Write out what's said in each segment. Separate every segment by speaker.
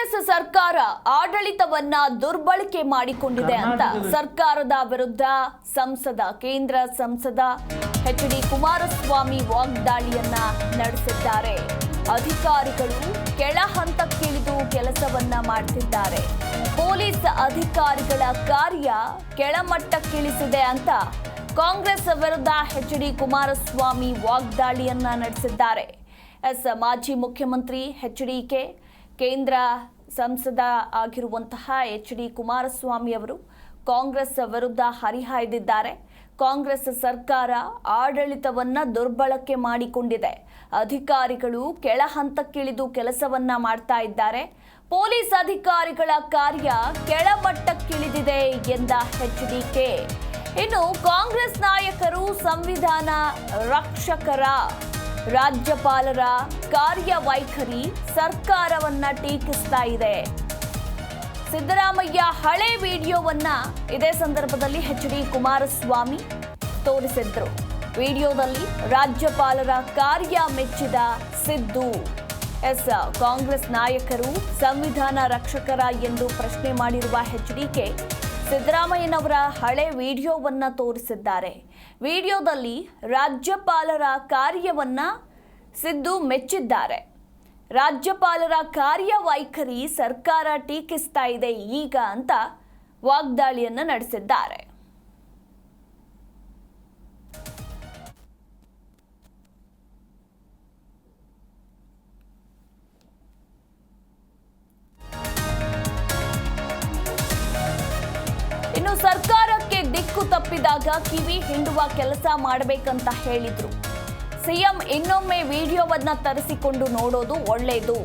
Speaker 1: ಕಾಂಗ್ರೆಸ್ ಸರ್ಕಾರ ಆಡಳಿತವನ್ನ ದುರ್ಬಳಕೆ ಮಾಡಿಕೊಂಡಿದೆ ಅಂತ ಸರ್ಕಾರದ ವಿರುದ್ಧ ಕೇಂದ್ರ ಸಂಸದ ಎಚ್.ಡಿ. ಕುಮಾರಸ್ವಾಮಿ ವಾಗ್ದಾಳಿಯನ್ನ ನಡೆಸಿದ್ದಾರೆ. ಅಧಿಕಾರಿಗಳು ಕೆಳ ಹಂತಕ್ಕಿಳಿದು ಕೆಲಸವನ್ನ ಮಾಡ್ತಿದ್ದಾರೆ. ಪೊಲೀಸ್ ಅಧಿಕಾರಿಗಳ ಕಾರ್ಯ ಕೆಳಮಟ್ಟಕ್ಕಿಳಿಸಿದೆ ಅಂತ ಕಾಂಗ್ರೆಸ್ ವಿರುದ್ಧ ಎಚ್.ಡಿ. ಕುಮಾರಸ್ವಾಮಿ ವಾಗ್ದಾಳಿಯನ್ನ ನಡೆಸಿದ್ದಾರೆ. ಮಾಜಿ ಮುಖ್ಯಮಂತ್ರಿ ಎಚ್.ಡಿ.ಕೆ ಕೇಂದ್ರ ಸಂಸದ ಆಗಿರುವಂತಹ ಎಚ್.ಡಿ. ಕುಮಾರಸ್ವಾಮಿ ಅವರು ಕಾಂಗ್ರೆಸ್ ವಿರುದ್ಧ ಹರಿಹಾಯ್ದಿದ್ದಾರೆ. ಕಾಂಗ್ರೆಸ್ ಸರ್ಕಾರ ಆಡಳಿತವನ್ನ ದುರ್ಬಳಕೆ ಮಾಡಿಕೊಂಡಿದೆ. ಅಧಿಕಾರಿಗಳು ಕೆಳ ಹಂತಕ್ಕಿಳಿದು ಕೆಲಸವನ್ನ ಮಾಡ್ತಾ ಇದ್ದಾರೆ. ಪೊಲೀಸ್ ಅಧಿಕಾರಿಗಳ ಕಾರ್ಯ ಕೆಳಮಟ್ಟಕ್ಕಿಳಿದಿದೆ ಎಂದ ಎಚ್.ಡಿ.ಕೆ. ಇನ್ನು ಕಾಂಗ್ರೆಸ್ ನಾಯಕರು ಸಂವಿಧಾನ ರಕ್ಷಕರ ರಾಜ್ಯಪಾಲರ ಕಾರ್ಯವೈಖರಿ ಸರ್ಕಾರವನ್ನ ಟೀಕಿಸ್ತಾ ಇದೆ. ಸಿದ್ದರಾಮಯ್ಯ ಹಳೆ ವಿಡಿಯೋವನ್ನ ಇದೇ ಸಂದರ್ಭದಲ್ಲಿ ಎಚ್.ಡಿ. ಕುಮಾರಸ್ವಾಮಿ ತೋರಿಸಿದ್ರು. ವಿಡಿಯೋದಲ್ಲಿ ರಾಜ್ಯಪಾಲರ ಕಾರ್ಯ ಮೆಚ್ಚಿದ ಸಿದ್ದು. ಕಾಂಗ್ರೆಸ್ ನಾಯಕರು ಸಂವಿಧಾನ ರಕ್ಷಕರ ಎಂದು ಪ್ರಶ್ನೆ ಮಾಡಿರುವ ಎಚ್.ಡಿ.ಕೆ ಸಿದ್ದರಾಮಯ್ಯನವರ ಹಳೆ ವಿಡಿಯೋವನ್ನ ತೋರಿಸಿದ್ದಾರೆ. ವಿಡಿಯೋದಲ್ಲಿ ರಾಜ್ಯಪಾಲರ ಕಾರ್ಯವನ್ನ ಸಿದ್ದು ಮೆಚ್ಚಿದ್ದಾರೆ. ರಾಜ್ಯಪಾಲರ ಕಾರ್ಯವೈಖರಿ ಸರ್ಕಾರ ಟೀಕಿಸ್ತಾ ಇದೆ ಈಗ ಅಂತ ವಾಗ್ದಾಳಿಯನ್ನ ನಡೆಸಿದ್ದಾರೆ. ಇನ್ನು ಸರ್ಕಾರಕ್ಕೆ ದಿಕ್ಕು ತಪ್ಪಿದಾಗ ಕಿವಿ ಹಿಂಡುವ ಕೆಲಸ ಮಾಡಬೇಕಂತ ಹೇಳಿದ್ರು. ಸಿಎಂ ಇನ್ನೊಮ್ಮೆ ವಿಡಿಯೋವನ್ನ ತರಿಸಿಕೊಂಡು ನೋಡೋದು ಒಳ್ಳೆಯದು.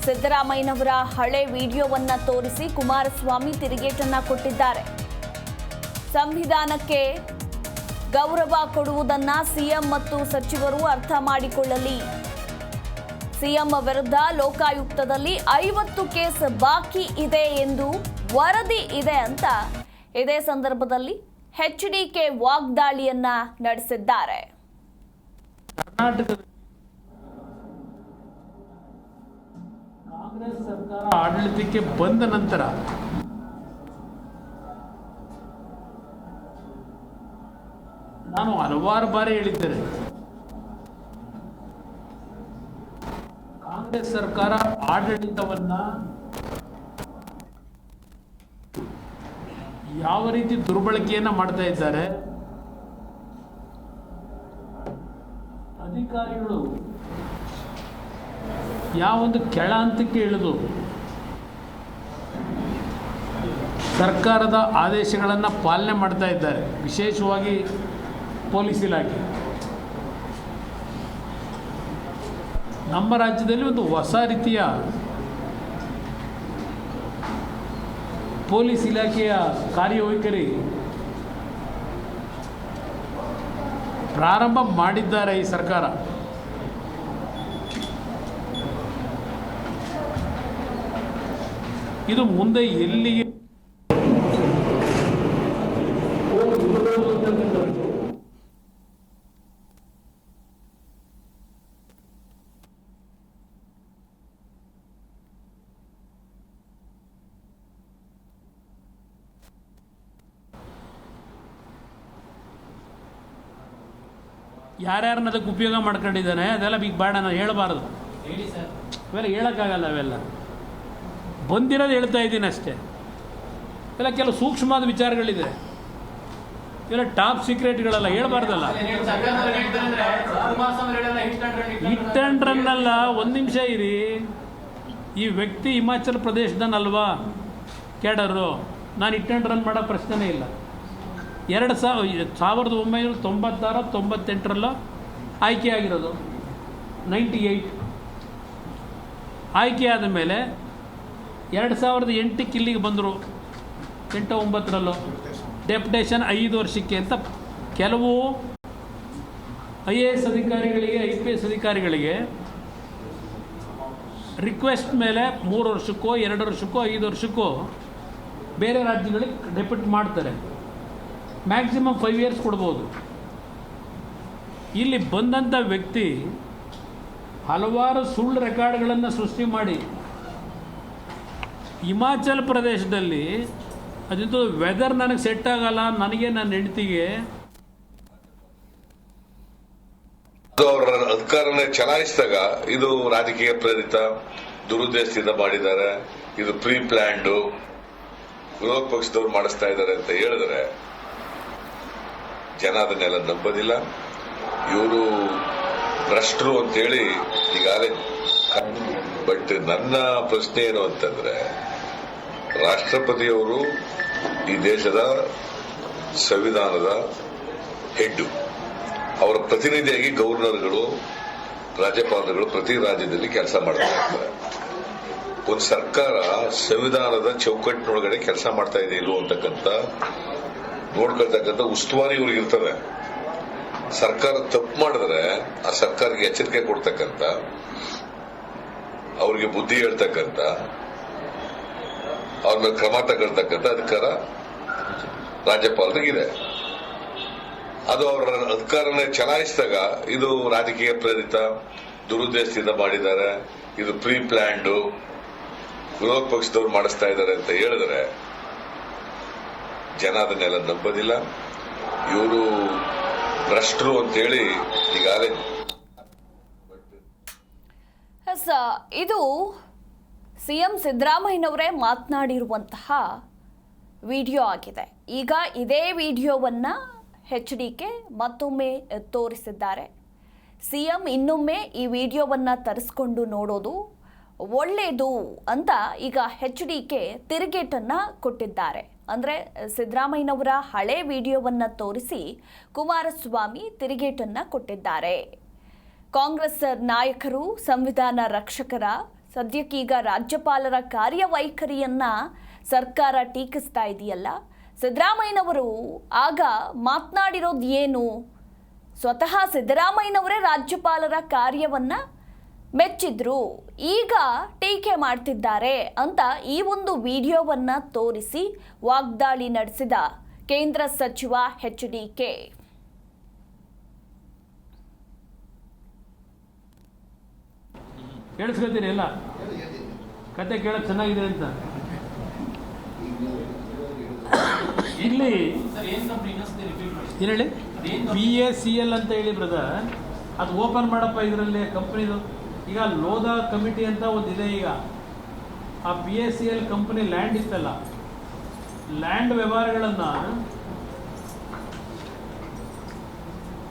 Speaker 1: ಸಿದ್ದರಾಮಯ್ಯನವರ ಹಳೆ ವಿಡಿಯೋವನ್ನ ತೋರಿಸಿ ಕುಮಾರಸ್ವಾಮಿ ತಿರುಗೇಟನ್ನ ಕೊಟ್ಟಿದ್ದಾರೆ. ಸಂವಿಧಾನಕ್ಕೆ ಗೌರವ ಕೊಡುವುದನ್ನ ಸಿಎಂ ಮತ್ತು ಸಚಿವರು ಅರ್ಥ ಮಾಡಿಕೊಳ್ಳಲಿ. ಸಿಎಂ ವಿರುದ್ಧ ಲೋಕಾಯುಕ್ತದಲ್ಲಿ 50 ಕೇಸ್ ಬಾಕಿ ಇದೆ ಎಂದು ವರದಿ ಇದೆ ಅಂತ ಇದೇ ಸಂದರ್ಭದಲ್ಲಿ ಎಚ್.ಡಿ.ಕೆ ವಾಗ್ದಾಳಿಯನ್ನ ನಡೆಸಿದ್ದಾರೆ.
Speaker 2: ಕರ್ನಾಟಕದ ಕಾಂಗ್ರೆಸ್ ಸರ್ಕಾರ ಆಡಳಿತಕ್ಕೆ ಬಂದ ನಂತರ ನಾನು ಹಲವಾರು ಬಾರಿ ಹೇಳಿದ್ದೇನೆ, ಕಾಂಗ್ರೆಸ್ ಸರ್ಕಾರ ಆಡಳಿತವನ್ನ ಯಾವ ರೀತಿ ದುರ್ಬಳಕೆಯನ್ನ ಮಾಡ್ತಾ ಇದ್ದಾರೆ. ಅಧಿಕಾರಿಗಳು ಯಾವೊಂದು ಕೆಳ ಹಂತಕ್ಕೆ ಇಳಿದು ಸರ್ಕಾರದ ಆದೇಶಗಳನ್ನು ಪಾಲನೆ ಮಾಡ್ತಾ ಇದ್ದಾರೆ. ವಿಶೇಷವಾಗಿ ಪೊಲೀಸ್ ಇಲಾಖೆ ನಮ್ಮ ರಾಜ್ಯದಲ್ಲಿ ಒಂದು ಹೊಸ ರೀತಿಯ ಪೊಲೀಸ್ ಇಲಾಖೆಯ ಕಾರ್ಯವೈಖರಿ ಪ್ರಾರಂಭ ಮಾಡಿದ್ದಾರೆ ಈ ಸರ್ಕಾರ. ಇದು ಮುಂದೆ ಎಲ್ಲಿಗೆ ಯಾರ್ಯಾರನ್ನ ಅದಕ್ಕೆ ಉಪಯೋಗ ಮಾಡ್ಕೊಂಡಿದ್ದಾನೆ ಅದೆಲ್ಲ ಬಿಗ್ ಬೇಡ, ನಾನು ಹೇಳಬಾರ್ದು. ಇವೆಲ್ಲ ಹೇಳೋಕ್ಕಾಗಲ್ಲ. ಅವೆಲ್ಲ ಬಂದಿರೋದು ಹೇಳ್ತಾ ಇದ್ದೀನಿ ಅಷ್ಟೇ. ಎಲ್ಲ ಕೆಲವು ಸೂಕ್ಷ್ಮವಾದ ವಿಚಾರಗಳಿದೆ, ಇವೆಲ್ಲ ಟಾಪ್ ಸೀಕ್ರೆಟ್ಗಳೆಲ್ಲ ಹೇಳಬಾರ್ದಲ್ಲ. ಹಿಟ್ ಆ್ಯಂಡ್ ರನ್ ಅಲ್ಲ. ಒಂದು ನಿಮಿಷ ಇರಿ. ಈ ವ್ಯಕ್ತಿ ಹಿಮಾಚಲ ಪ್ರದೇಶದನಲ್ವಾ ಕೇಡರು. ನಾನು ಹಿಟ್ ಆ್ಯಂಡ್ ರನ್ ಮಾಡೋ ಪ್ರಶ್ನೆನೇ ಇಲ್ಲ. 1996-98 ಆಯ್ಕೆಯಾಗಿರೋದು. 98 ಆಯ್ಕೆ ಆದ ಮೇಲೆ 2008 ಇಲ್ಲಿಗೆ ಬಂದರು. 8-9 ಡೆಪ್ಯುಟೇಷನ್ 5 ವರ್ಷಕ್ಕೆ ಅಂತ ಕೆಲವು IAS ಅಧಿಕಾರಿಗಳಿಗೆ, IPS ಅಧಿಕಾರಿಗಳಿಗೆ ರಿಕ್ವೆಸ್ಟ್ ಮೇಲೆ 3 ವರ್ಷಕ್ಕೋ 2 ವರ್ಷಕ್ಕೋ 5 ವರ್ಷಕ್ಕೋ ಬೇರೆ ರಾಜ್ಯಗಳಿಗೆ ಡೆಪ್ಯೂಟ್ ಮಾಡ್ತಾರೆ. ಮ್ಯಾಕ್ಸಿಮಮ್ 5 ಇಯರ್ಸ್ ಕೊಡ್ಬೋದು. ಇಲ್ಲಿ ಬಂದಂಥ ವ್ಯಕ್ತಿ ಹಲವಾರು ಸುಳ್ಳು ರೆಕಾರ್ಡ್ಗಳನ್ನು ಸೃಷ್ಟಿ ಮಾಡಿ ಹಿಮಾಚಲ ಪ್ರದೇಶದಲ್ಲಿ ಅದಂತೂ ವೆದರ್ ನನಗೆ ಸೆಟ್ ಆಗಲ್ಲ, ನನಗೆ ನನ್ನ ಹೆಂಡತಿಗೆ.
Speaker 3: ಅವರ ಅಧಿಕಾರನೇ ಚಲಾಯಿಸಿದಾಗ ಇದು ರಾಜಕೀಯ ಪ್ರೇರಿತ, ದುರುದ್ದೇಶದಿಂದ ಮಾಡಿದ್ದಾರೆ, ಇದು ಪ್ರೀ ಪ್ಲಾನ್ಡ್, ವಿರೋಧ ಪಕ್ಷದವ್ರು ಮಾಡಿಸ್ತಾ ಇದ್ದಾರೆ ಅಂತ ಹೇಳಿದ್ರೆ ಜನ ಅದನ್ನೆಲ್ಲ ನಂಬೋದಿಲ್ಲ. ಇವರು ಭ್ರಷ್ಟರು ಅಂತೇಳಿ ಈಗಾಗಲೇ. ಬಟ್ ನನ್ನ ಪ್ರಶ್ನೆ ಏನು ಅಂತಂದ್ರೆ, ರಾಷ್ಟ್ರಪತಿಯವರು ಈ ದೇಶದ ಸಂವಿಧಾನದ ಹೆಡ್ಡು, ಅವರ ಪ್ರತಿನಿಧಿಯಾಗಿ ಗವರ್ನರ್ಗಳು, ರಾಜ್ಯಪಾಲರುಗಳು ಪ್ರತಿ ರಾಜ್ಯದಲ್ಲಿ ಕೆಲಸ ಮಾಡ್ತಾ ಇರ್ತಾರೆ. ಒಂದು ಸರ್ಕಾರ ಸಂವಿಧಾನದ ಚೌಕಟ್ಟಿನೊಳಗಡೆ ಕೆಲಸ ಮಾಡ್ತಾ ಇದೆ ಇಲ್ವೋ ಅಂತಕ್ಕಂಥ ನೋಡ್ಕೊಳ್ತಕ್ಕಂಥ ಉಸ್ತುವಾರಿ ಇವ್ರಿಗೆ ಇರ್ತದೆ. ಸರ್ಕಾರ ತಪ್ಪು ಮಾಡಿದ್ರೆ ಆ ಸರ್ಕಾರಕ್ಕೆ ಎಚ್ಚರಿಕೆ ಕೊಡ್ತಕ್ಕಂಥ, ಅವ್ರಿಗೆ ಬುದ್ಧಿ ಹೇಳ್ತಕ್ಕಂಥ, ಅವ್ರ ಮೇಲೆ ಕ್ರಮ ತಗೊಳ್ತಕ್ಕಂಥ ಅಧಿಕಾರ ರಾಜ್ಯಪಾಲರಿಗಿದೆ. ಅದು ಅವರ ಅಧಿಕಾರನೇ ಚಲಾಯಿಸಿದಾಗ ಇದು ರಾಜಕೀಯ ಪ್ರೇರಿತ, ದುರುದ್ದೇಶದಿಂದ ಮಾಡಿದ್ದಾರೆ, ಇದು ಪ್ರೀ ಪ್ಲಾನ್ಡ್, ವಿರೋಧ ಪಕ್ಷದವ್ರು ಮಾಡಿಸ್ತಾ ಇದ್ದಾರೆ ಅಂತ ಹೇಳಿದ್ರೆ ಜನ ಅದನ್ನೆಲ್ಲ ನಂಬೋದಿಲ್ಲ. ಇವರು ಭ್ರಷ್ಟರು ಅಂತೇಳಿ ಈಗಾಗಲೇ.
Speaker 1: ಇದು ಸಿಎಂ ಸಿದ್ದರಾಮಯ್ಯನವರೇ ಮಾತನಾಡಿರುವಂತಹ ವಿಡಿಯೋ ಆಗಿದೆ. ಈಗ ಇದೇ ವಿಡಿಯೋವನ್ನು HDK ಮತ್ತೊಮ್ಮೆ ತೋರಿಸಿದ್ದಾರೆ. ಸಿಎಂ ಇನ್ನೊಮ್ಮೆ ಈ ವಿಡಿಯೋವನ್ನು ತರಿಸ್ಕೊಂಡು ನೋಡೋದು ಒಳ್ಳೆಯದು ಅಂತ ಈಗ HDK ತಿರುಗೇಟನ್ನು ಕೊಟ್ಟಿದ್ದಾರೆ. ಅಂದರೆ ಸಿದ್ದರಾಮಯ್ಯನವರ ಹಳೆ ವಿಡಿಯೋವನ್ನು ತೋರಿಸಿ ಕುಮಾರಸ್ವಾಮಿ ತಿರುಗೇಟನ್ನು ಕೊಟ್ಟಿದ್ದಾರೆ. ಕಾಂಗ್ರೆಸ್ ನಾಯಕರು ಸಂವಿಧಾನ ರಕ್ಷಕರ, ಸದ್ಯಕ್ಕೀಗ ರಾಜ್ಯಪಾಲರ ಕಾರ್ಯವೈಖರಿಯನ್ನ ಸರ್ಕಾರ ಟೀಕಿಸ್ತಾ ಇದೆಯಲ್ಲ, ಸಿದ್ದರಾಮಯ್ಯನವರು ಆಗ ಮಾತನಾಡಿರೋದು ಏನು? ಸ್ವತಃ ಸಿದ್ದರಾಮಯ್ಯನವರೇ ರಾಜ್ಯಪಾಲರ ಕಾರ್ಯವನ್ನ ಮೆಚ್ಚಿದ್ರು, ಈಗ ಟೀಕೆ ಮಾಡ್ತಿದ್ದಾರೆ ಅಂತ ಈ ಒಂದು ವಿಡಿಯೋವನ್ನ ತೋರಿಸಿ ವಾಗ್ದಾಳಿ ನಡೆಸಿದ ಕೇಂದ್ರ ಸಚಿವ HDK.
Speaker 2: ಕೇಳಿಸ್ಕೊತೀನಿ ಎಲ್ಲ ಕತೆ ಕೇಳಕ್ ಚೆನ್ನಾಗಿದೆ ಅಂತ. ಇಲ್ಲಿ ಏನು ಹೇಳಿ, PACL ಅಂತ ಹೇಳಿ ಬ್ರದರ್, ಅದು ಓಪನ್ ಮಾಡಪ್ಪ ಇದರಲ್ಲಿ ಕಂಪ್ನಿದು. ಈಗ ಲೋಧಾ ಕಮಿಟಿ ಅಂತ ಒಂದಿದೆ. ಈಗ ಆ PACL ಕಂಪನಿ ಲ್ಯಾಂಡ್ ಇತ್ತಲ್ಲ, ಲ್ಯಾಂಡ್ ವ್ಯವಹಾರಗಳನ್ನು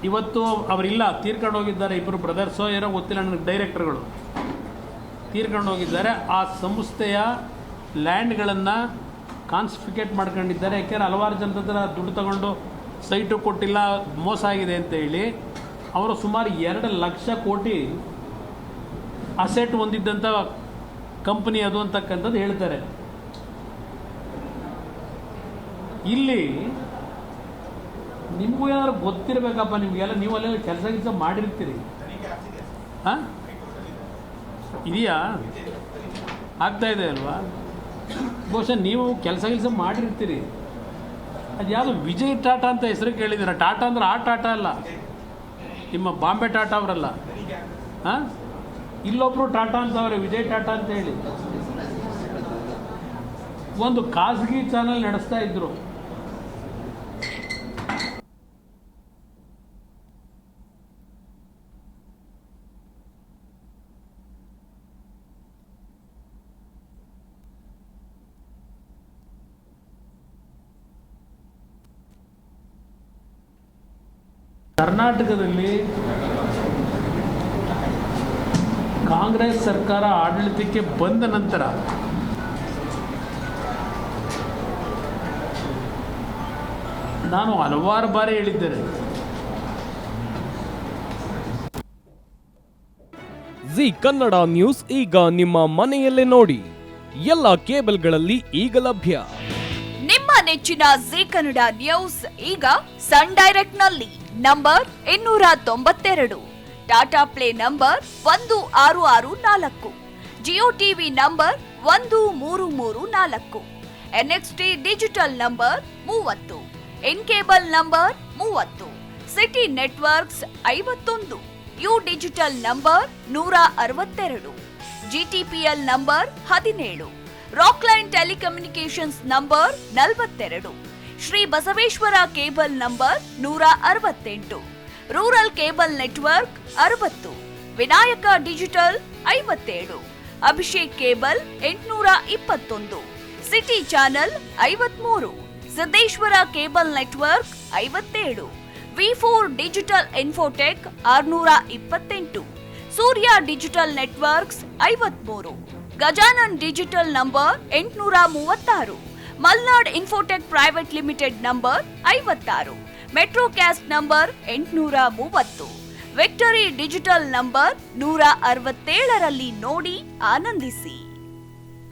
Speaker 2: ಇವತ್ತು ಅವರಿಲ್ಲ, ತೀರ್ಕೊಂಡು ಹೋಗಿದ್ದಾರೆ. ಇಬ್ಬರು ಬ್ರದರ್ಸೋ ಏನೋ ಗೊತ್ತಿಲ್ಲ ನನಗೆ, ಡೈರೆಕ್ಟರ್ಗಳು ತೀರ್ಕೊಂಡು ಹೋಗಿದ್ದಾರೆ. ಆ ಸಂಸ್ಥೆಯ ಲ್ಯಾಂಡ್ಗಳನ್ನು ಕಾನ್ಸ್ಫಿಕೇಟ್ ಮಾಡ್ಕೊಂಡಿದ್ದಾರೆ. ಯಾಕೆಂದರೆ ಹಲವಾರು ಜನದ ಹತ್ರ ದುಡ್ಡು ತಗೊಂಡು ಸೈಟು ಕೊಟ್ಟಿಲ್ಲ, ಮೋಸ ಆಗಿದೆ ಅಂತ ಹೇಳಿ ಅವರು ಸುಮಾರು 2 ಲಕ್ಷ ಕೋಟಿ ಅಸೆಟ್ ಹೊಂದಿದ್ದಂಥ ಕಂಪನಿ ಅದು ಅಂತಕ್ಕಂಥದ್ದು ಹೇಳ್ತಾರೆ. ಇಲ್ಲಿ ನಿಮಗೂ ಏನಾದ್ರು ಗೊತ್ತಿರಬೇಕಪ್ಪ, ನಿಮಗೆಲ್ಲ ನೀವು ಅಲ್ಲೆಲ್ಲ ಕೆಲಸ ಮಾಡಿರ್ತೀರಿ. ಹಾಂ, ಇದೆಯಾ? ಆಗ್ತಾ ಇದೆ ಅಲ್ವಾ? ಬಹುಶಃ ನೀವು ಕೆಲಸ ಮಾಡಿರ್ತೀರಿ. ಅದು ಯಾವುದು ವಿಜಯ್ ಟಾಟಾ ಅಂತ ಹೆಸರು ಕೇಳಿದ್ದೀರ? ಟಾಟಾ ಅಂದ್ರೆ ಆ ಟಾಟಾ ಅಲ್ಲ, ನಿಮ್ಮ ಬಾಂಬೆ ಟಾಟಾ ಅವರಲ್ಲ. ಹಾಂ, ಇಲ್ಲೊಬ್ರು ಟಾಟಾ ಅಂತವ್ರೆ, ವಿಜಯ್ ಟಾಟಾ ಅಂತ ಹೇಳಿ ಒಂದು ಖಾಸಗಿ ಚಾನೆಲ್ ನಡೆಸ್ತಾ ಇದ್ರು. ಕರ್ನಾಟಕದಲ್ಲಿ ಕಾಂಗ್ರೆಸ್ ಸರ್ಕಾರ ಆಡಳಿತಕ್ಕೆ ಬಂದ ನಂತರ ನಾನು ಹಲವಾರು ಬಾರಿ ಹೇಳಿದ್ದೇನೆ,
Speaker 4: ಜಿ ಕನ್ನಡ ನ್ಯೂಸ್ ಈಗ ನಿಮ್ಮ ಮನೆಯಲ್ಲೇ ನೋಡಿ. ಎಲ್ಲ ಕೇಬಲ್ಗಳಲ್ಲಿ ಈಗ ಲಭ್ಯ.
Speaker 1: ನಿಮ್ಮ ನೆಚ್ಚಿನ ಜಿ ಕನ್ನಡ ನ್ಯೂಸ್ ಈಗ ಸನ್ ಡೈರೆಕ್ಟ್ ನಲ್ಲಿ number 292, Tata play number 1664, Jio TV number 1334, NXT digital number 30, in cable number 30, city networks 51, U digital number 162, GTPL number 17, Rockline telecommunications number 42, Shri Basaveshwara cable number 168, rural cable network 60, Vinayaka digital 57, Abhishek cable 821, city channel 53, Siddeshwara cable network 57, V4 digital Infotech 628, Surya digital networks 53, Gajanan digital number 836, Malnad infotech private limited number 56, Metrocast number 830, victory digital number 167ರಲ್ಲಿ ನೋಡಿ ಆನಂದಿಸಿ.